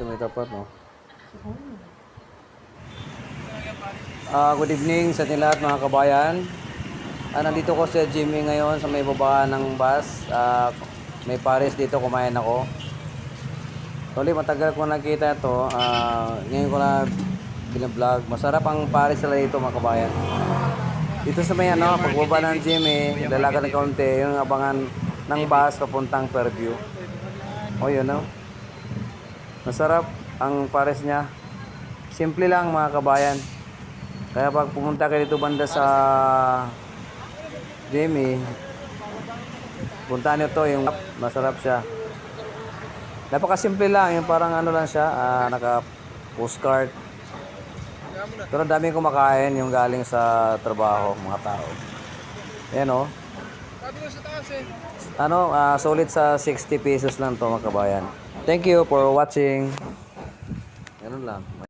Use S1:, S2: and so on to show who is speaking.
S1: may tapat, no? Good evening sa ating lahat mga kabayan. Nandito ko sa Jimmy ngayon sa may baba ng bus. May Paris dito, kumain ako. Actually, matagal ko nakita ito. Ngayon ko na binablog. Masarap ang Paris sila dito mga kabayan. Dito sa may pagbaba ng Jimmy, lalakad ng kaunti, yung abangan ng bus papuntang Fairview. O yun, no? Masarap ang Paris niya. Simple lang mga kabayan. Kaya pag pumunta kayo dito banda sa Jimmy, puntahan nyo to, yung masarap siya. Napakasimple lang, yung parang ano lang siya, naka postcard. Pero daming kumakain yung galing sa trabaho, mga tao. Ayan o. Solid sa 60 pesos lang to mga kabayan. Thank you for watching. Ganun lang.